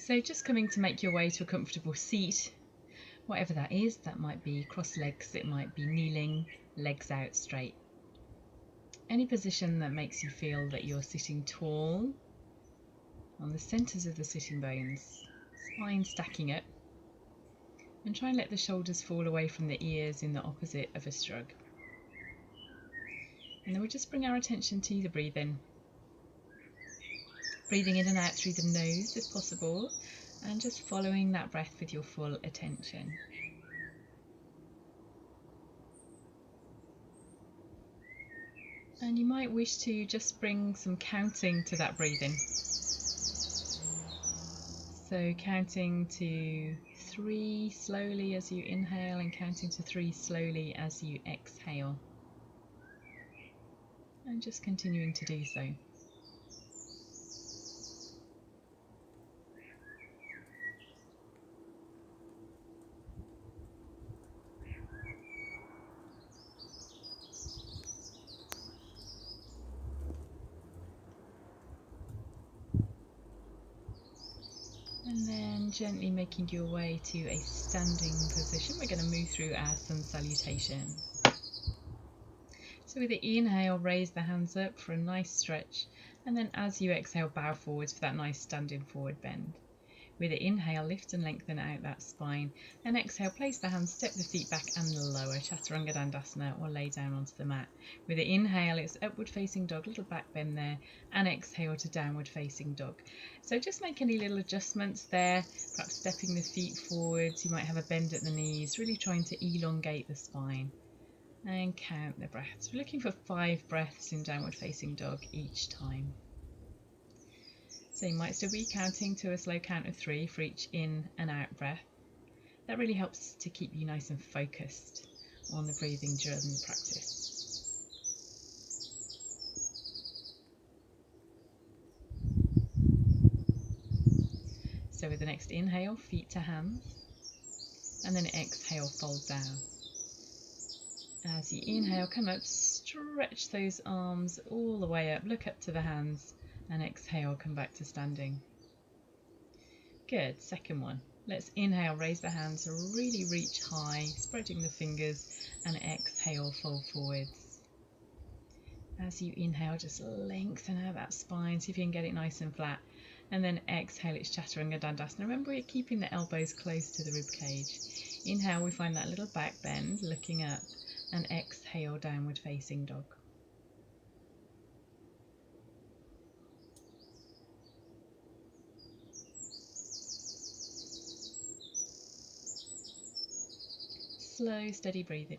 So just coming to make your way to a comfortable seat, whatever that is. That might be cross legs, it might be kneeling, legs out straight. Any position that makes you feel that you're sitting tall on the centres of the sitting bones, spine stacking up, and try and let the shoulders fall away from the ears in the opposite of a shrug. And then we just bring our attention to the breathing. Breathing in and out through the nose if possible, and just following that breath with your full attention. And you might wish to just bring some counting to that breathing. So counting to 3 slowly as you inhale and counting to 3 slowly as you exhale. And just continuing to do so. And then gently making your way to a standing position. We're going to move through our sun salutations. So with the inhale, raise the hands up for a nice stretch. And then as you exhale, bow forwards for that nice standing forward bend. With the inhale, lift and lengthen out that spine. And exhale, place the hands, step the feet back and lower, Chaturanga Dandasana, or lay down onto the mat. With the inhale, it's upward facing dog, little back bend there, and exhale to downward facing dog. So just make any little adjustments there, perhaps stepping the feet forwards. You might have a bend at the knees, really trying to elongate the spine. And count the breaths. We're looking for 5 breaths in downward facing dog each time. So you might still be counting to a slow count of 3 for each in and out breath. That really helps to keep you nice and focused on the breathing during the practice. So with the next inhale, feet to hands, and then exhale, fold down. As you inhale, come up, stretch those arms all the way up, look up to the hands, and exhale, come back to standing. Good, second one. Let's inhale, raise the hands, really reach high, spreading the fingers, and exhale, fold forwards. As you inhale, just lengthen out that spine, see if you can get it nice and flat. And then exhale, it's Chaturanga Dandasana. Remember, we're keeping the elbows close to the rib cage. Inhale, we find that little back bend, looking up, and exhale, downward facing dog. Slow, steady breathing.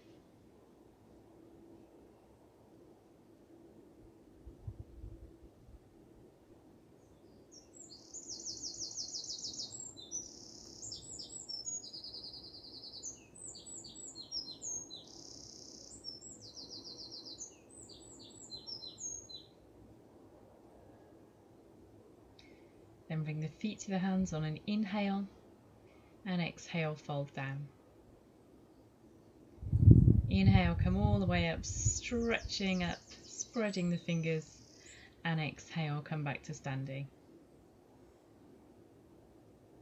Then bring the feet to the hands on an inhale, and exhale, fold down. Inhale, come all the way up, stretching up, spreading the fingers, and exhale, come back to standing.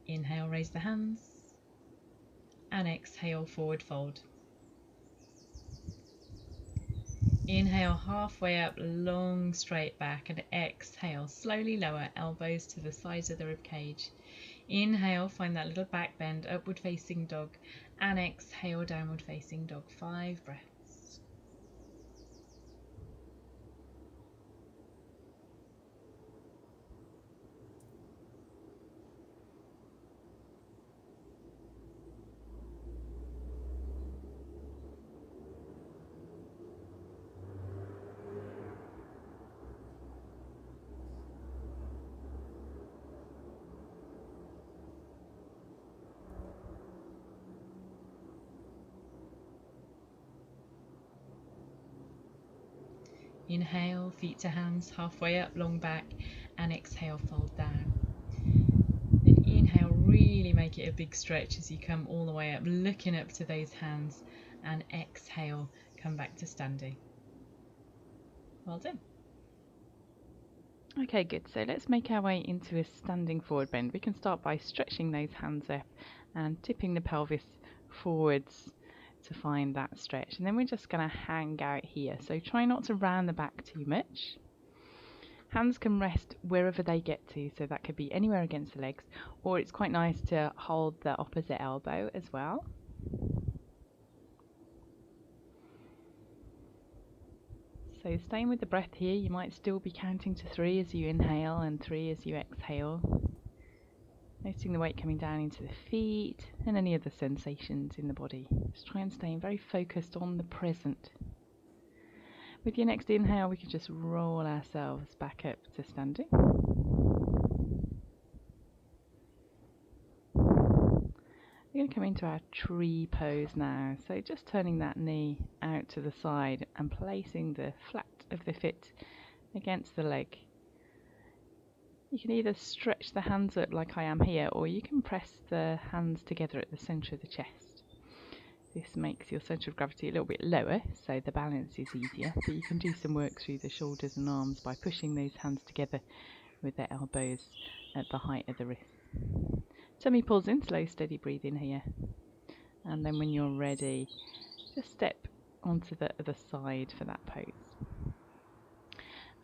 Inhale, raise the hands, and exhale, forward fold. Inhale, halfway up, long straight back, and exhale, slowly lower, elbows to the sides of the rib cage. Inhale, find that little back bend, upward facing dog, and exhale, downward facing dog. 5 breaths. Inhale, feet to hands, halfway up, long back, and exhale, fold down. Then inhale, really make it a big stretch as you come all the way up, looking up to those hands, and exhale, come back to standing. Well done. Okay, good. So let's make our way into a standing forward bend. We can start by stretching those hands up and tipping the pelvis forwards to find that stretch. And then we're just going to hang out here. So try not to round the back too much. Hands can rest wherever they get to, so that could be anywhere against the legs, or it's quite nice to hold the opposite elbow as well. So staying with the breath here, you might still be counting to 3 as you inhale and 3 as you exhale. Noticing the weight coming down into the feet and any other sensations in the body. Just try and stay very focused on the present. With your next inhale, we can just roll ourselves back up to standing. We're going to come into our tree pose now. So just turning that knee out to the side and placing the flat of the foot against the leg. You can either stretch the hands up like I am here, or you can press the hands together at the centre of the chest. This makes your centre of gravity a little bit lower, so the balance is easier, but you can do some work through the shoulders and arms by pushing those hands together with the elbows at the height of the wrist. Tummy pulls in, slow steady breathing here. And then when you're ready, just step onto the other side for that pose.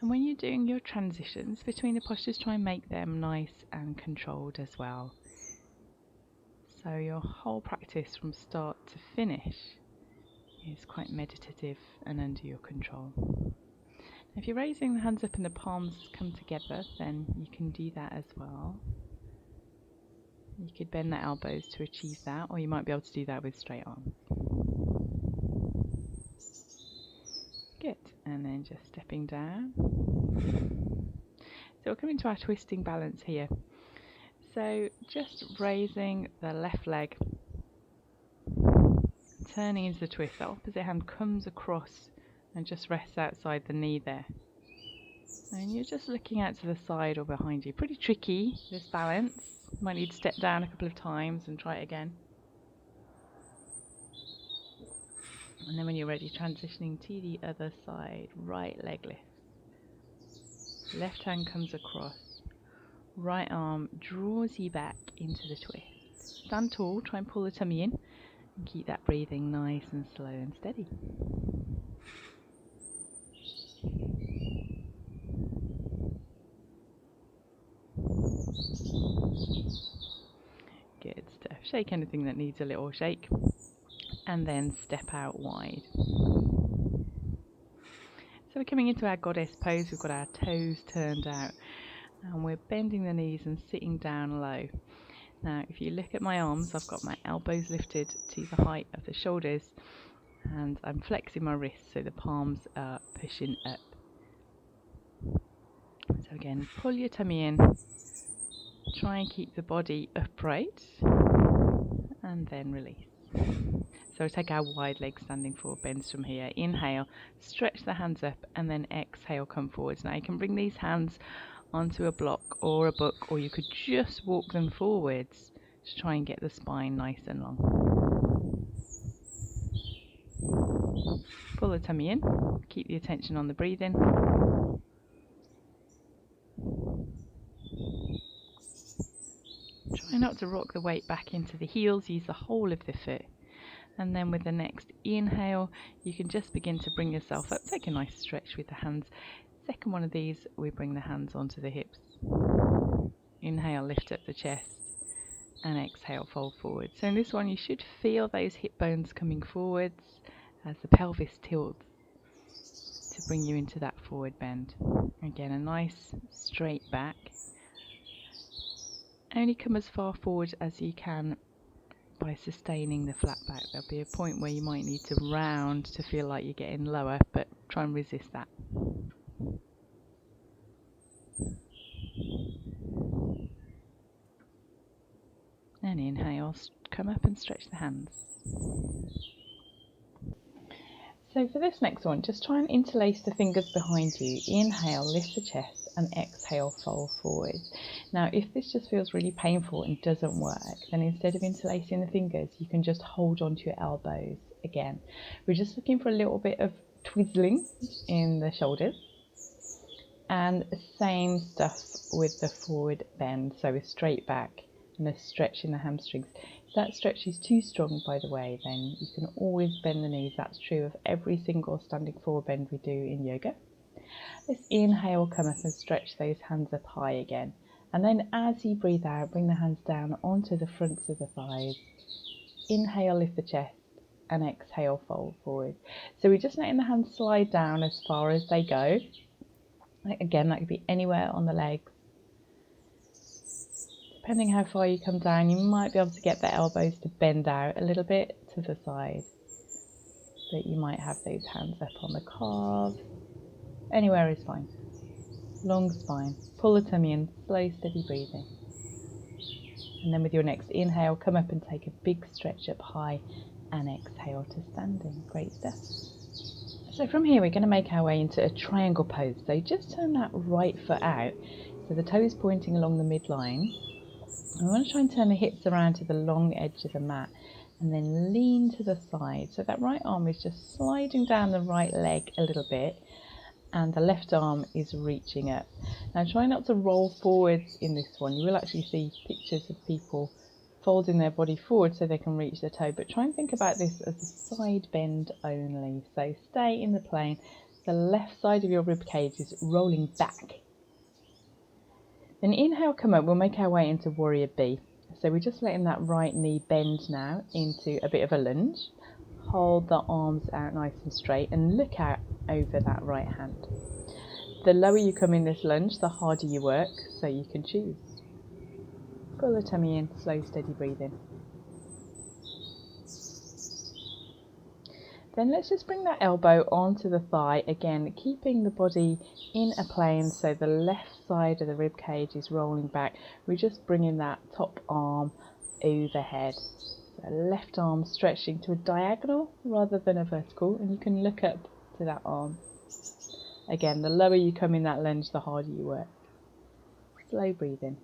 And when you're doing your transitions between the postures, try and make them nice and controlled as well. So your whole practice from start to finish is quite meditative and under your control. If you're raising the hands up and the palms come together, then you can do that as well. You could bend the elbows to achieve that, or you might be able to do that with straight arms. Good, and then just stepping down. So we're coming to our twisting balance here. So just raising the left leg, turning into the twist. That opposite hand comes across and just rests outside the knee there. And you're just looking out to the side or behind you. Pretty tricky, this balance. You might need to step down a couple of times and try it again. And then when you're ready, transitioning to the other side. Right leg lifts. Left hand comes across. Right arm draws you back into the twist. Stand tall, try and pull the tummy in. And keep that breathing nice and slow and steady. Good stuff. Shake anything that needs a little shake. And then step out wide. So we're coming into our goddess pose. We've got our toes turned out. And we're bending the knees and sitting down low. Now, if you look at my arms, I've got my elbows lifted to the height of the shoulders. And I'm flexing my wrists so the palms are pushing up. So again, pull your tummy in, try and keep the body upright, and then release. So take our wide leg standing forward bends from here. Inhale, stretch the hands up, and then exhale, come forwards. Now you can bring these hands onto a block or a book, or you could just walk them forwards to try and get the spine nice and long. Pull the tummy in, keep the attention on the breathing. Try not to rock the weight back into the heels, use the whole of the foot. And then with the next inhale, you can just begin to bring yourself up. Take a nice stretch with the hands. Second one of these, we bring the hands onto the hips. Inhale, lift up the chest. And exhale, fold forward. So in this one, you should feel those hip bones coming forwards as the pelvis tilts to bring you into that forward bend. Again, a nice straight back. Only come as far forward as you can by sustaining the flat back. There'll be a point where you might need to round to feel like you're getting lower, but try and resist that. And inhale, come up and stretch the hands. So for this next one, just try and interlace the fingers behind you. Inhale, lift the chest, and exhale, fold forward. Now, if this just feels really painful and doesn't work, then instead of interlacing the fingers, you can just hold onto your elbows again. We're just looking for a little bit of twizzling in the shoulders. And same stuff with the forward bend, so a straight back and a stretch in the hamstrings. If that stretch is too strong, by the way, then you can always bend the knees. That's true of every single standing forward bend we do in yoga. Let's inhale, come up and stretch those hands up high again. And then as you breathe out, bring the hands down onto the fronts of the thighs. Inhale, lift the chest, and exhale, fold forward. So we're just letting the hands slide down as far as they go. Again, that could be anywhere on the legs. Depending how far you come down, you might be able to get the elbows to bend out a little bit to the side. But you might have those hands up on the calves. Anywhere is fine. Long spine. Pull the tummy in, slow, steady breathing. And then with your next inhale, come up and take a big stretch up high and exhale to standing. Great stuff. So from here, we're going to make our way into a triangle pose. So just turn that right foot out. So the toes pointing along the midline. And we want to try and turn the hips around to the long edge of the mat and then lean to the side. So that right arm is just sliding down the right leg a little bit and the left arm is reaching up. Now try not to roll forwards in this one. You will actually see pictures of people folding their body forward so they can reach the toe, but try and think about this as a side bend only. So stay in the plane. The left side of your rib cage is rolling back. Then inhale, come up, we'll make our way into warrior B. So we're just letting that right knee bend now into a bit of a lunge. Hold the arms out nice and straight and look out over that right hand. The lower you come in this lunge, the harder you work, so you can choose. Pull the tummy in, slow, steady breathing. Then let's just bring that elbow onto the thigh, again keeping the body in a plane so the left side of the rib cage is rolling back. We're just bringing that top arm overhead. So left arm stretching to a diagonal rather than a vertical, and you can look up to that arm. Again, the lower you come in that lunge, the harder you work. Slow breathing.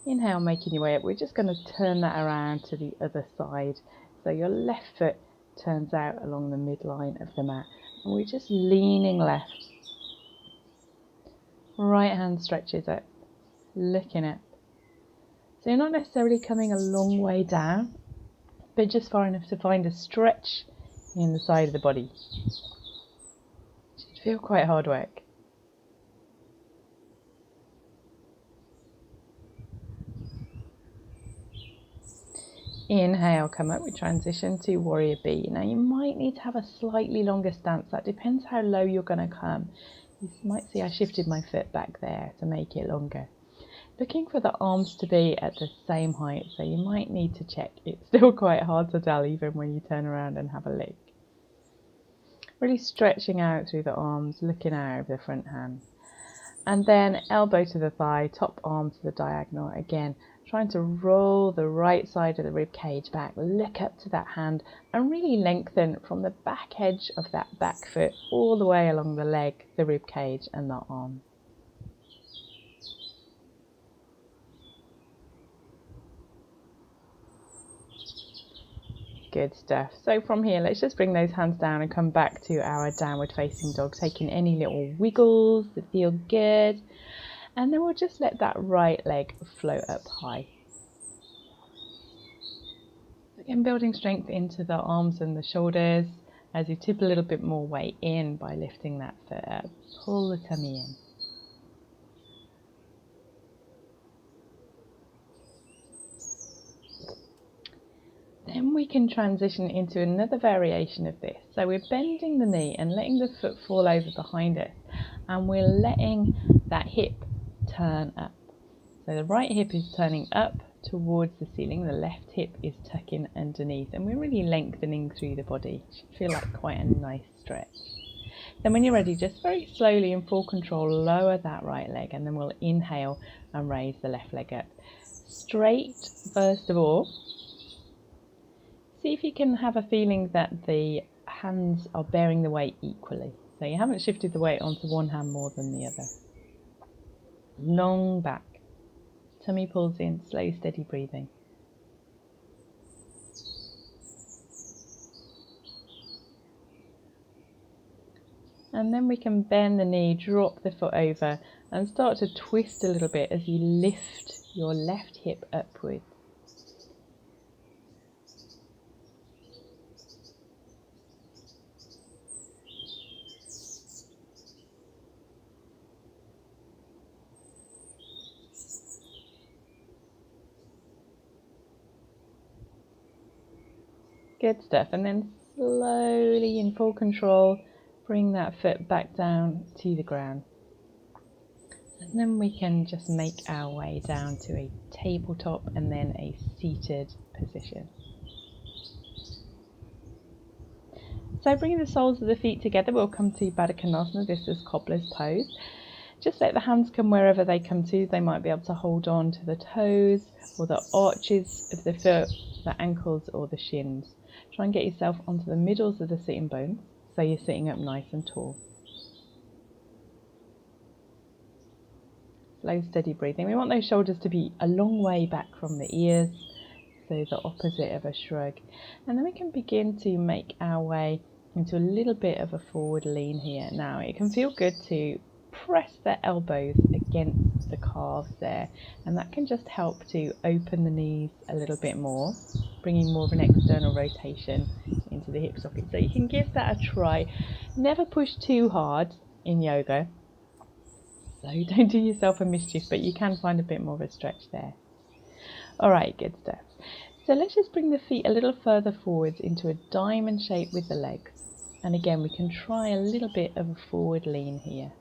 Inhale, making your way up. We're just going to turn that around to the other side. So your left foot turns out along the midline of the mat. And we're just leaning left. Right hand stretches up, looking up. So you're not necessarily coming a long way down, but just far enough to find a stretch in the side of the body. It should feel quite hard work. Inhale, come up, we transition to warrior B. Now you might need to have a slightly longer stance. That depends how low you're going to come. You might see I shifted my foot back there to make it longer. Looking for the arms to be at the same height, so you might need to check. It's still quite hard to tell even when you turn around and have a look. Really stretching out through the arms, looking out over the front hand. And then elbow to the thigh, top arm to the diagonal. Again, trying to roll the right side of the rib cage back, look up to that hand and really lengthen from the back edge of that back foot all the way along the leg, the rib cage and the arm. Good stuff. So from here, let's just bring those hands down and come back to our downward facing dog, taking any little wiggles that feel good. And then we'll just let that right leg float up high. Again, building strength into the arms and the shoulders as you tip a little bit more weight in by lifting that foot up. Pull the tummy in. Then we can transition into another variation of this. So we're bending the knee and letting the foot fall over behind us, and we're letting that hip turn up. So the right hip is turning up towards the ceiling, the left hip is tucking underneath, and we're really lengthening through the body. It should feel like quite a nice stretch. Then when you're ready, just very slowly in full control, lower that right leg, and then we'll inhale and raise the left leg up. Straight first of all. See if you can have a feeling that the hands are bearing the weight equally. So you haven't shifted the weight onto one hand more than the other. Long back. Tummy pulls in, slow, steady breathing. And then we can bend the knee, drop the foot over and start to twist a little bit as you lift your left hip upwards. Good stuff. And then slowly, in full control, bring that foot back down to the ground. And then we can just make our way down to a tabletop and then a seated position. So bringing the soles of the feet together, we'll come to Baddha Konasana. This is cobbler's pose. Just let the hands come wherever they come to. They might be able to hold on to the toes or the arches of the foot, the ankles or the shins. Try and get yourself onto the middles of the sitting bones so you're sitting up nice and tall. Slow, steady breathing. We want those shoulders to be a long way back from the ears, so the opposite of a shrug. And then we can begin to make our way into a little bit of a forward lean here. Now, it can feel good to press the elbows against the calves there, and that can just help to open the knees a little bit more, bringing more of an external rotation into the hip socket. So you can give that a try. Never push too hard in yoga, so don't do yourself a mischief, but you can find a bit more of a stretch there. Alright, good stuff. So let's just bring the feet a little further forwards into a diamond shape with the legs. And again, we can try a little bit of a forward lean here.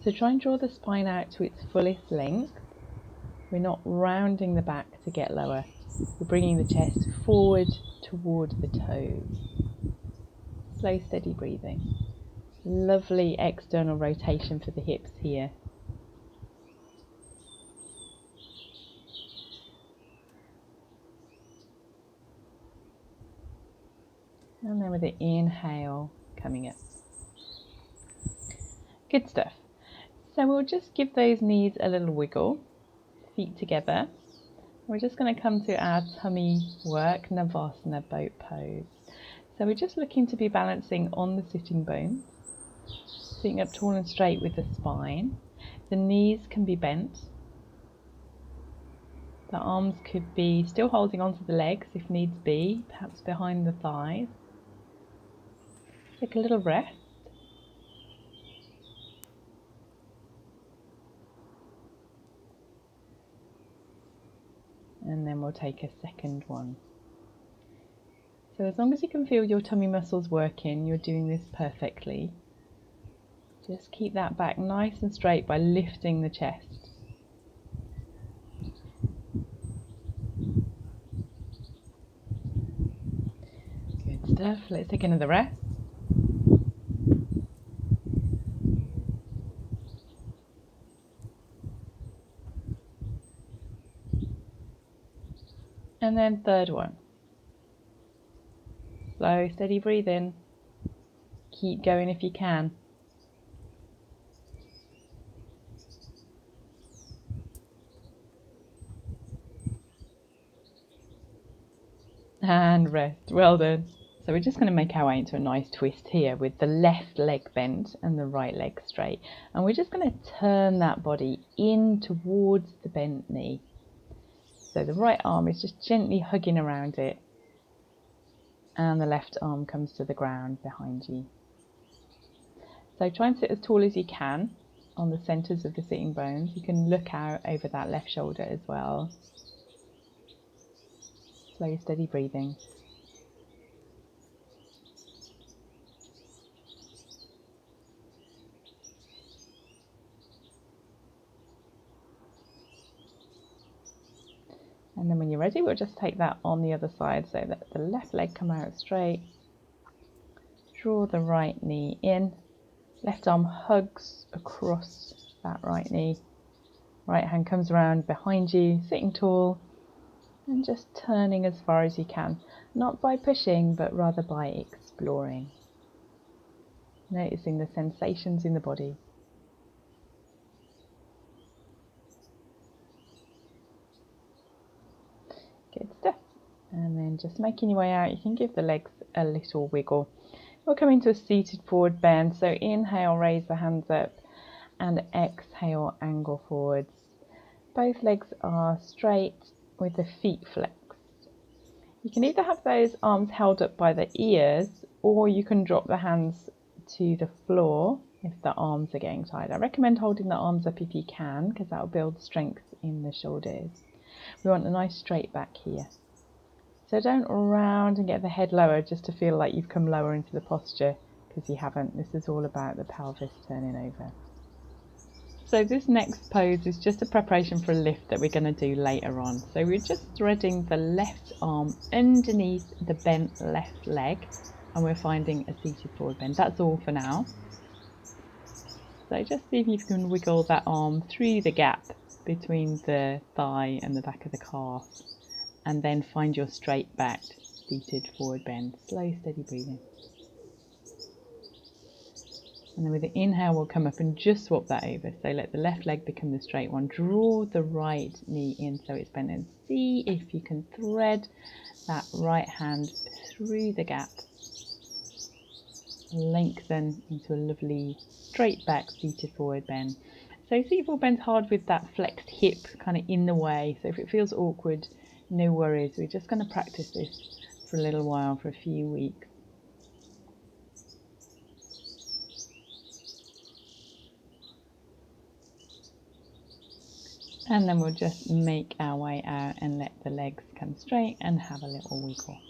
So try and draw the spine out to its fullest length. We're not rounding the back to get lower. We're bringing the chest forward toward the toes. Slow, steady breathing. Lovely external rotation for the hips here. And then with the inhale coming up. Good stuff. So we'll just give those knees a little wiggle, feet together. We're just going to come to our tummy work, Navasana boat pose. So we're just looking to be balancing on the sitting bones, sitting up tall and straight with the spine. The knees can be bent. The arms could be still holding onto the legs if needs be, perhaps behind the thighs. Take a little rest. And then we'll take a second one. So as long as you can feel your tummy muscles working, you're doing this perfectly. Just keep that back nice and straight by lifting the chest. Good stuff. Let's take another rest. And then third one. Slow, steady breathing. Keep going if you can. And rest. Well done. So we're just going to make our way into a nice twist here with the left leg bent and the right leg straight. And we're just going to turn that body in towards the bent knee. So the right arm is just gently hugging around it. And the left arm comes to the ground behind you. So try and sit as tall as you can on the centres of the sitting bones. You can look out over that left shoulder as well. Slow, steady breathing. And then when you're ready, we'll just take that on the other side so that the left leg come out straight. Draw the right knee in. Left arm hugs across that right knee. Right hand comes around behind you, sitting tall. And just turning as far as you can. Not by pushing, but rather by exploring. Noticing the sensations in the body. Good stuff. And then just making your way out, you can give the legs a little wiggle. We'll come into a seated forward bend. So inhale, raise the hands up, and exhale, angle forwards. Both legs are straight with the feet flexed. You can either have those arms held up by the ears, or you can drop the hands to the floor if the arms are getting tired. I recommend holding the arms up if you can, because that will build strength in the shoulders. We want a nice straight back here. So don't round and get the head lower just to feel like you've come lower into the posture, because you haven't. This is all about the pelvis turning over. So this next pose is just a preparation for a lift that we're going to do later on. So we're just threading the left arm underneath the bent left leg, and we're finding a seated forward bend. That's all for now. So just see if you can wiggle that arm through the gap between the thigh and the back of the calf, and then find your straight backed seated forward bend. Slow, steady breathing. And then with the inhale, we'll come up and just swap that over. So let the left leg become the straight one. Draw the right knee in so it's bent, and see if you can thread that right hand through the gap. Lengthen into a lovely straight back seated forward bend. So seated forward bend's hard with that flexed hip kind of in the way. So if it feels awkward, no worries. We're just going to practice this for a little while, for a few weeks. And then we'll just make our way out and let the legs come straight and have a little wiggle.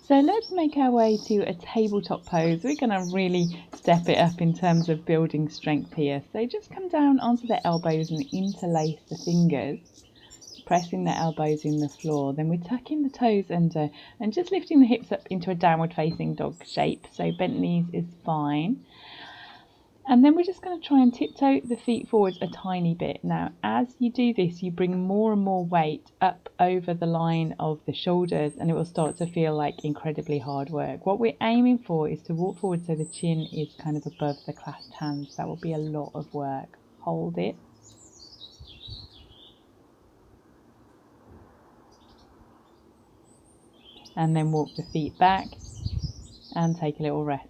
So let's make our way to a tabletop pose. We're going to really step it up in terms of building strength here. So just come down onto the elbows and interlace the fingers, pressing the elbows in the floor. Then we're tucking the toes under and just lifting the hips up into a downward facing dog shape. So bent knees is fine. And then we're just going to try and tiptoe the feet forwards a tiny bit. Now, as you do this, you bring more and more weight up over the line of the shoulders, and it will start to feel like incredibly hard work. What we're aiming for is to walk forward so the chin is kind of above the clasped hands. That will be a lot of work. Hold it. And then walk the feet back and take a little rest.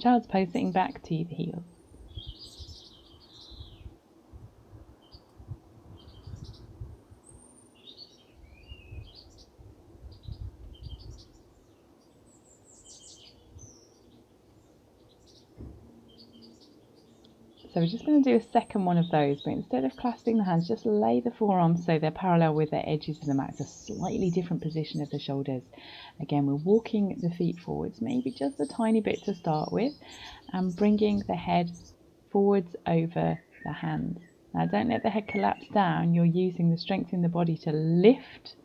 Child's pose, sitting back to the heels. So we're just going to do a second one of those, but instead of clasping the hands, just lay the forearms so they're parallel with the edges of the mat. It's a slightly different position of the shoulders. Again, we're walking the feet forwards, maybe just a tiny bit to start with, and bringing the head forwards over the hands. Now don't let the head collapse down. You're using the strength in the body to lift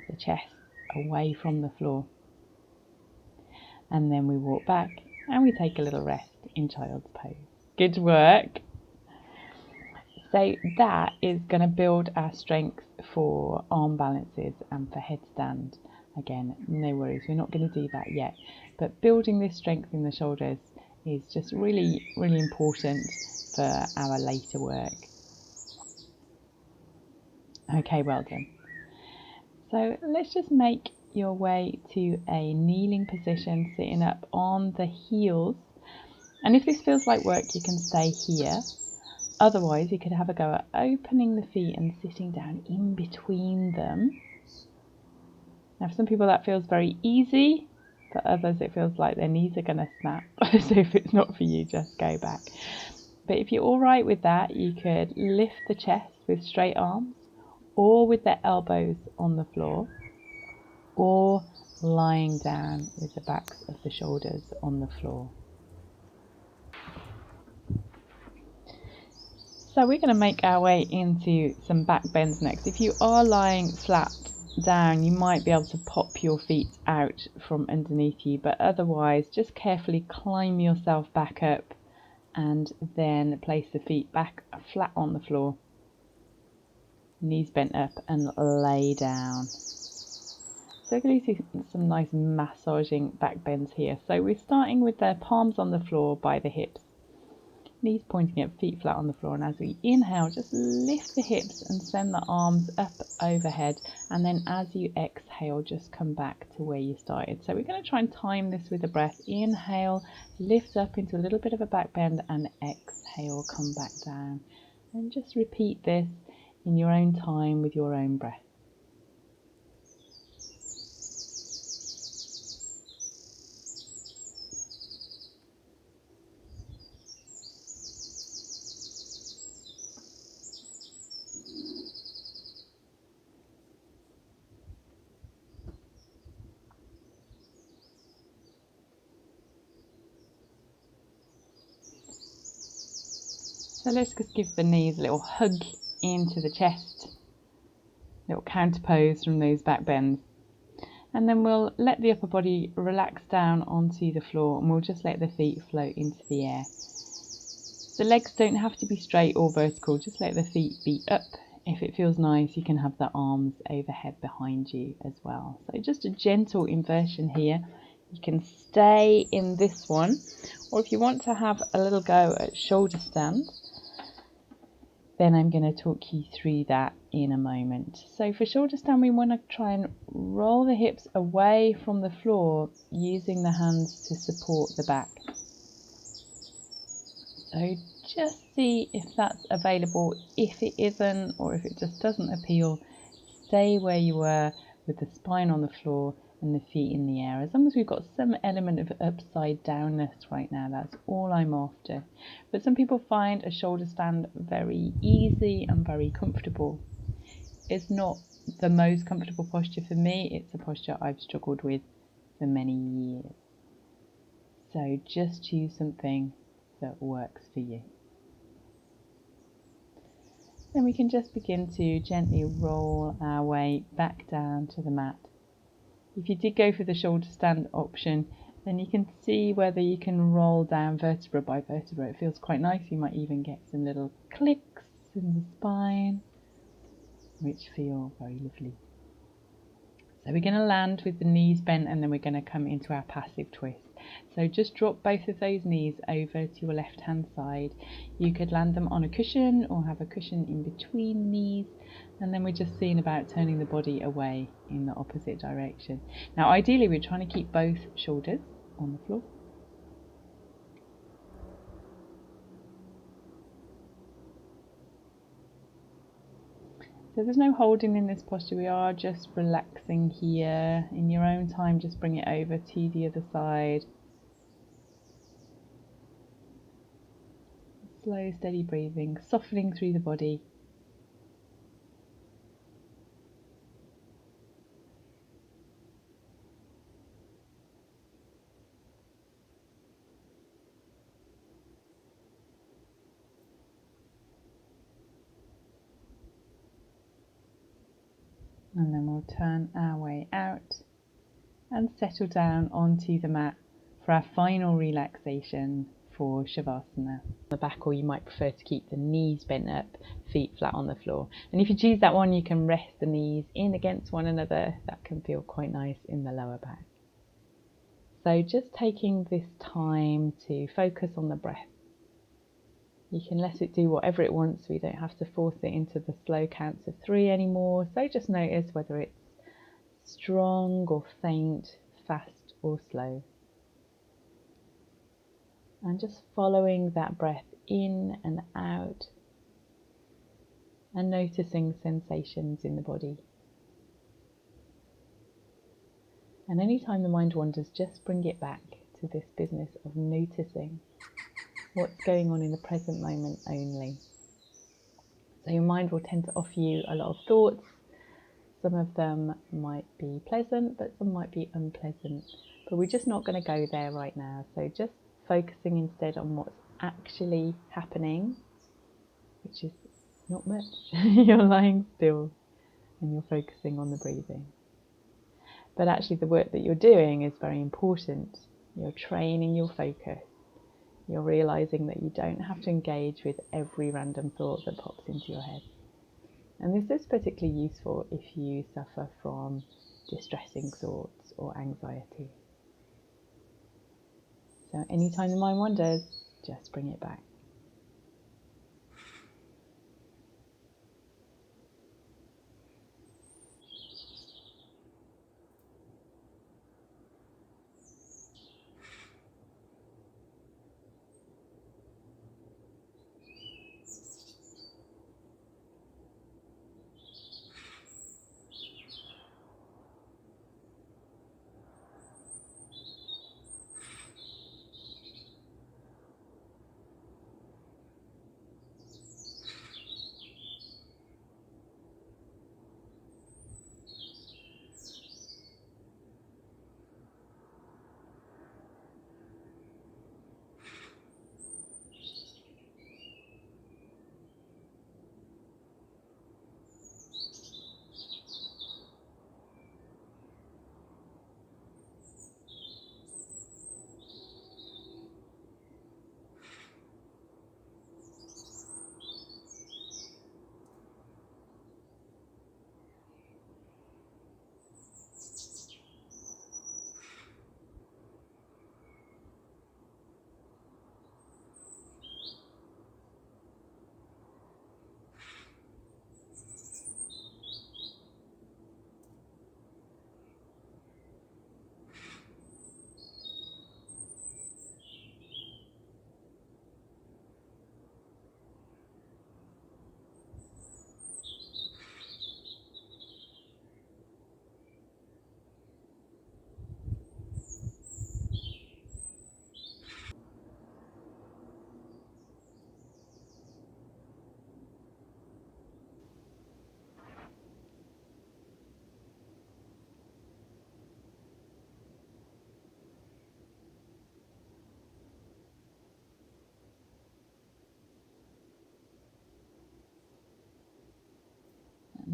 the chest away from the floor. And then we walk back and we take a little rest in child's pose. Good work. So that is going to build our strength for arm balances and for headstand. Again, no worries, we're not going to do that yet. But building this strength in the shoulders is just really, really important for our later work. Okay, well done. So let's just make your way to a kneeling position, sitting up on the heels. And if this feels like work, you can stay here. Otherwise, you could have a go at opening the feet and sitting down in between them. Now, for some people that feels very easy. For others, it feels like their knees are going to snap. So if it's not for you, just go back. But if you're all right with that, you could lift the chest with straight arms, or with the elbows on the floor, or lying down with the backs of the shoulders on the floor. So we're going to make our way into some back bends next. If you are lying flat down, you might be able to pop your feet out from underneath you, but otherwise just carefully climb yourself back up and then place the feet back flat on the floor, knees bent up, and lay down. So we're going to do some nice massaging back bends here. So we're starting with the palms on the floor by the hips. Knees pointing up, feet flat on the floor, and as we inhale, just lift the hips and send the arms up overhead, and then as you exhale, just come back to where you started. So we're going to try and time this with the breath. Inhale, lift up into a little bit of a back bend, and exhale, come back down. And just repeat this in your own time with your own breath. So let's just give the knees a little hug into the chest, little counter pose from those back bends. And then we'll let the upper body relax down onto the floor, and we'll just let the feet float into the air. The legs don't have to be straight or vertical, just let the feet be up. If it feels nice, you can have the arms overhead behind you as well. So just a gentle inversion here. You can stay in this one, or if you want to have a little go at shoulder stand, then I'm going to talk you through that in a moment. So for shoulder stand, we want to try and roll the hips away from the floor using the hands to support the back. So just see if that's available. If it isn't, or if it just doesn't appeal, stay where you were with the spine on the floor and the feet in the air. As long as we've got some element of upside downness right now, that's all I'm after. But some people find a shoulder stand very easy and very comfortable. It's not the most comfortable posture for me. It's a posture I've struggled with for many years. So just choose something that works for you. Then we can just begin to gently roll our way back down to the mat. If you did go for the shoulder stand option, then you can see whether you can roll down vertebra by vertebra. It feels quite nice. You might even get some little clicks in the spine, which feel very lovely. So we're going to land with the knees bent, and then we're going to come into our passive twist. So just drop both of those knees over to your left hand side. You could land them on a cushion or have a cushion in between knees, and then we're just seeing about turning the body away in the opposite direction. Now ideally we're trying to keep both shoulders on the floor. So there's no holding in this posture, we are just relaxing here. In your own time, just bring it over to the other side. Slow, steady breathing, softening through the body. And then we'll turn our way out and settle down onto the mat for our final relaxation for Shavasana. The back, or you might prefer to keep the knees bent up, feet flat on the floor. And if you choose that one, you can rest the knees in against one another. That can feel quite nice in the lower back. So just taking this time to focus on the breath. You can let it do whatever it wants. We don't have to force it into the slow counts of 3 anymore. So just notice whether it's strong or faint, fast or slow. And just following that breath in and out and noticing sensations in the body. And anytime the mind wanders, just bring it back to this business of noticing what's going on in the present moment only. So your mind will tend to offer you a lot of thoughts. Some of them might be pleasant, but some might be unpleasant. But we're just not going to go there right now. So just focusing instead on what's actually happening, which is not much. You're lying still and you're focusing on the breathing. But actually the work that you're doing is very important. You're training your focus. You're realizing that you don't have to engage with every random thought that pops into your head. And this is particularly useful if you suffer from distressing thoughts or anxiety. So anytime the mind wanders, just bring it back.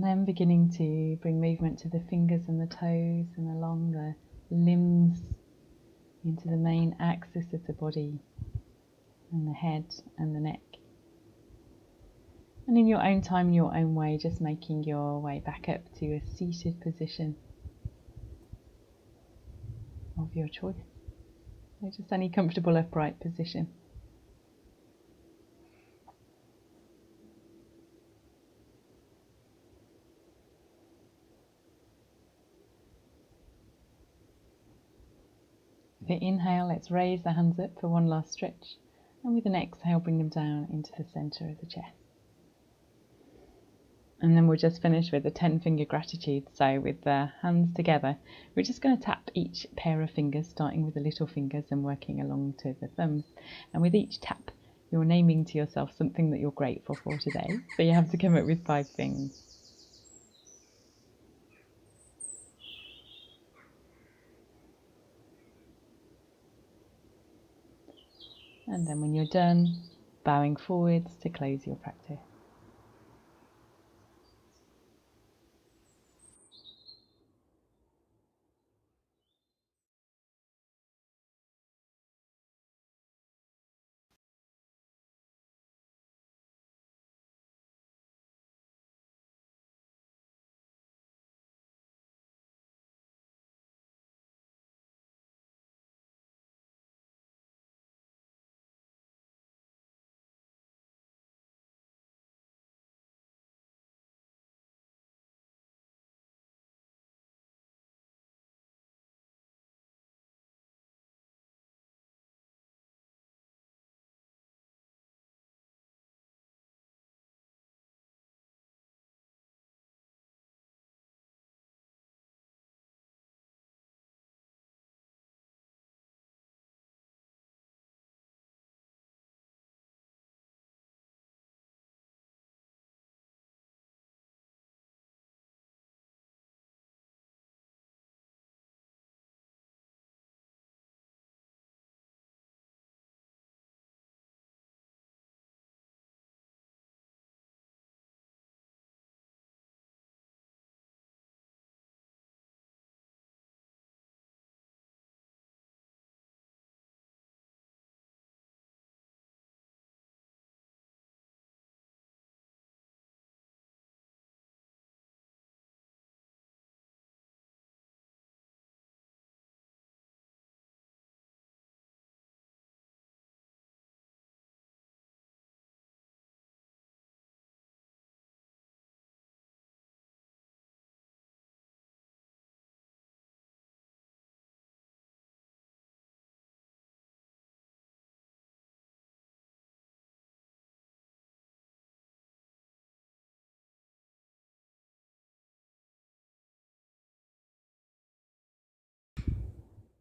then beginning to bring movement to the fingers and the toes and along the limbs into the main axis of the body and the head and the neck. And in your own time, in your own way, just making your way back up to a seated position of your choice. So just any comfortable upright position. With the inhale, let's raise the hands up for one last stretch. And with an exhale, bring them down into the centre of the chest. And then we'll just finish with a 10-finger gratitude. So with the hands together, we're just going to tap each pair of fingers, starting with the little fingers and working along to the thumbs. And with each tap, you're naming to yourself something that you're grateful for today. So you have to come up with 5 things. And then when you're done, bowing forwards to close your practice.